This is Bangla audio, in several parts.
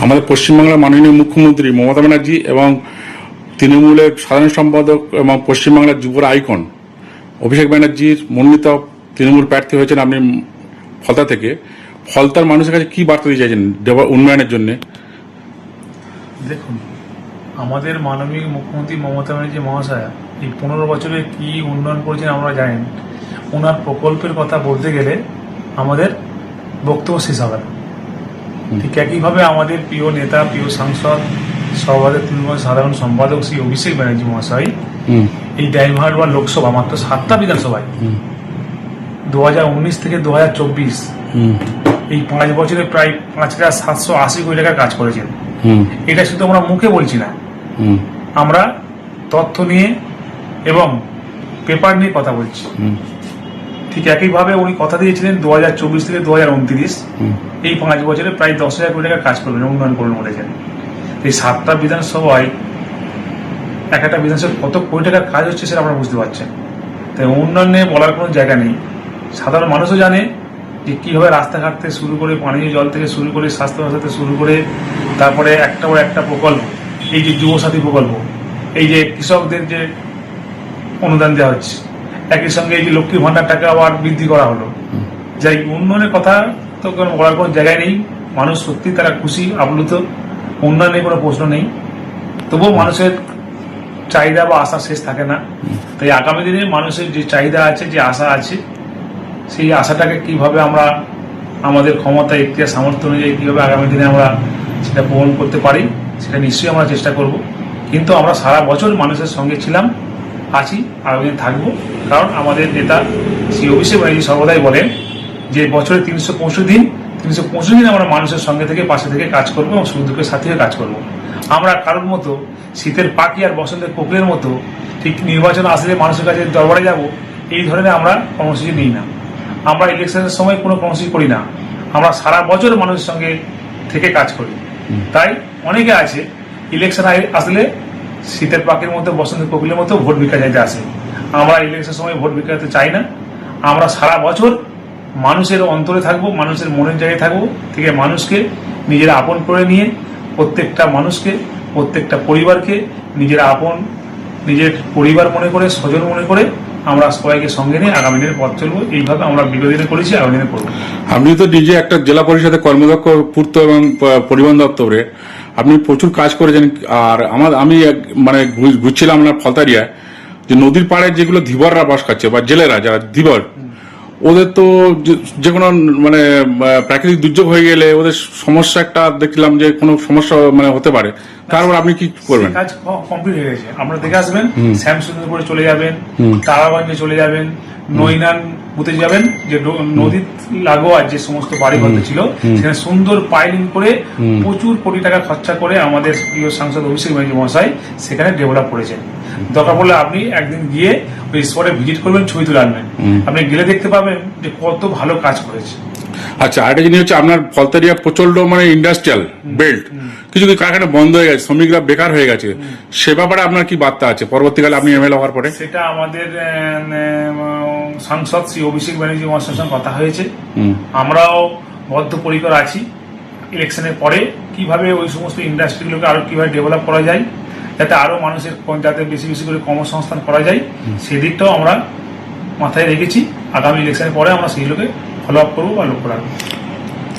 আমাদের পশ্চিমবাংলার মাননীয় মুখ্যমন্ত্রী মমতা ব্যানার্জি এবং তৃণমূলের সাধারণ সম্পাদক এবং পশ্চিমবাংলার যুবর আইকন অভিষেক ব্যানার্জির মনোনীত তৃণমূল প্রার্থী হয়েছেন আপনি ফলতা থেকে। ফলতার মানুষের কাছে কি বার্তা দিয়ে চাইছেন উন্নয়নের জন্য? দেখুন, আমাদের মাননীয় মুখ্যমন্ত্রী মমতা ব্যানার্জি মহাশয়া এই 15 বছরে কি উন্নয়ন করেছেন আমরা জানেন। ওনার প্রকল্পের কথা বলতে গেলে আমাদের বক্তব্য শেষ হবে না। ঠিক একইভাবে আমাদের প্রিয় নেতা, প্রিয় সাংসদ, সর্বাধিক তৃণমূল সাধারণ সম্পাদক শ্রী অভিষেক ব্যানার্জি মহাশয় এই ডাইভারবার লোকসভা মাত্র 7টা বিধানসভায় 2019 থেকে 2024 এই 5 বছরে প্রায় 5,780 কোটি টাকার কাজ করেছেন। এটা শুধু আমরা মুখে বলছি না, আমরা তথ্য নিয়ে এবং পেপার নিয়ে কথা বলছি। ঠিক একইভাবে উনি কথা দিয়েছিলেন 2024 থেকে 2029 এই 5 বছরে প্রায় 10,000 কোটি টাকার কাজ করবেন, উন্নয়ন করবেন বলেছেন। এই 7টা বিধানসভায় এক একটা বিধানসভায় কত কোটি টাকার কাজ হচ্ছে সেটা আমরা বুঝতে পারছেন। তাই উন্নয়নে বলার কোনো জায়গা নেই। সাধারণ মানুষও জানে যে কীভাবে রাস্তাঘাট থেকে শুরু করে পানীয় জল থেকে শুরু করে স্বাস্থ্যব্যবস্থা থেকে শুরু করে তারপরে একটা পর একটা প্রকল্প, এই যে যুবসাথী প্রকল্প, এই যে কৃষকদের যে অনুদান দেওয়া হচ্ছে, একই সঙ্গে এই যে লক্ষ্মী ভাণ্ডার টাকা আবার বৃদ্ধি করা হলো। যাই উন্নয়নের কথা তো বলার কোনো জায়গায় নেই। মানুষ সত্যি তারা খুশি, আপ্লুত, উন্নয়নের কোনো প্রশ্ন নেই। তবুও মানুষের চাহিদা বা আশা শেষ থাকে না। তাই আগামী দিনে মানুষের যে চাহিদা আছে, যে আশা আছে, সেই আশাটাকে কিভাবে আমরা আমাদের ক্ষমতা, ইতিহাস, সামর্থ্য অনুযায়ী কীভাবে আগামী দিনে আমরা সেটা পূরণ করতে পারি সেটা নিশ্চয়ই আমরা চেষ্টা করব। কিন্তু আমরা সারা বছর মানুষের সঙ্গে ছিলাম, আছি, আগামী দিন থাকবো। কারণ আমাদের নেতা শ্রী অভিষেক ব্যানার্জি সর্বদাই বলেন যে বছরে 365 দিন আমরা মানুষের সঙ্গে থেকে পাশে থেকে কাজ করবো এবং সুখ দুঃখের সাথে কাজ করবো। আমরা কারোর মতো শীতের পাখি আর বসন্তের কোকিলের মতো ঠিক নির্বাচন আসলে মানুষের কাছে দরবারে যাব এই ধরনের আমরা কর্মসূচি নিই না। আমরা ইলেকশনের সময় কোনো কর্মসূচি করি না, আমরা সারা বছর মানুষের সঙ্গে থেকে কাজ করি। তাই অনেকে আছে ইলেকশন আসলে শীতের পাখির মতো, বসন্তের কোকিলের মতো ভোট ভিক্ষা চাইতে আসে। আমরা ইলেকশনের সময় ভোট ভিক্ষা চাইতে চাই না। আমরা সারা বছর মানুষের অন্তরে থাকবো, মানুষের মনের জায়গায় থাকবো, থেকে মানুষকে নিজের আপন করে নিয়ে প্রত্যেকটা মানুষকে, প্রত্যেকটা পরিবারকে নিজের আপন, নিজের পরিবার মনে করে, স্বজন মনে করে আমরা সবাইকে সঙ্গে নিয়ে আগামী দিনে পথ চলবো। এইভাবে আমরা বিগত দিনে করেছি, আগামী দিনে করবো। আপনি তো নিজে একটা জেলা পরিষদে কর্মদক্ষ পূর্ত এবং পরিবহন দপ্তরে আপনি প্রচুর কাজ করেছেন। আর আমি মানে ঘুরছিলাম আপনার ফলতারিয়া, যে নদীর পাড়ে যেগুলো ধীবররা বাস করছে বা জেলেরা যারা ধীবর, ওদের তো যে কোনো মানে প্রাকৃতিক দুর্যোগ হয়ে গেলে ওদের সমস্যা একটা দেখলাম যে কোনো সমস্যা মানে হতে পারে। তারপর আপনি কি করবেন? কাজ কমপ্লিট হয়ে গেছে, আপনারা দেখে আসবেন। শ্যামসুন্দরপুরে চলে যাবেন, তারাগঞ্জে চলে যাবেন, নৈনান বুথে যাবেন, যে নদীর লাগোয়া যে সমস্ত বাড়িঘর ছিল সেখানে সুন্দর পাইলিং করে প্রচুর কোটি টাকা খরচা করে আমাদের প্রিয় সাংসদ অভিষেক ব্যানার্জি মহাশয় সেখানে ডেভেলপ করেছেন। দরকার পড়লে আপনি একদিন গিয়ে ওই স্পটে ভিজিট করবেন, ছবি তুলে আনবেন, আপনি গেলে দেখতে পাবেন যে কত ভালো কাজ করেছে। আচ্ছা, আরেকটা জিনিস হচ্ছে আপনার ফলতারিয়া প্রচন্ড মানে ইন্ডাস্ট্রিয়াল বেল্ট, কিছু কিছু কারখানা বন্ধ হয়ে গেছে, শ্রমিকরা বেকার হয়ে গেছে। সে ব্যাপারে আপনার কি বার্তা আছে পরবর্তীকালে আপনি এমএলএ হওয়ার পরে? সেটা আমাদের সাংসদ শ্রী অভিষেক ব্যানার্জি মহাশয়ের সঙ্গে কথা হয়েছে। আমরাও বদ্ধপরিকর আছি ইলেকশনের পরে কিভাবে ওই সমস্ত ইন্ডাস্ট্রিগুলোকে আরো কিভাবে ডেভেলপ করা যায়, যাতে আরো মানুষের যাতে বেশি বেশি করে কর্মসংস্থান করা যায়, সেদিকটাও আমরা মাথায় রেখেছি। আগামী ইলেকশনের পরে আমরা সেইগুলোকে ফলো আপ করবো বা লক্ষ্য রাখবো।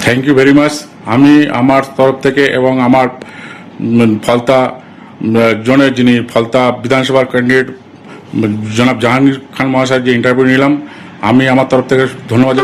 Thank you very much. আমি আমার তরফ থেকে এবং আমার ফলতা জনের যিনি ফলতা বিধানসভার ক্যান্ডিডেট জনাব জাহাঙ্গীর খান মহাশয়ের যে ইন্টারভিউ নিলাম, আমি আমার তরফ থেকে ধন্যবাদ।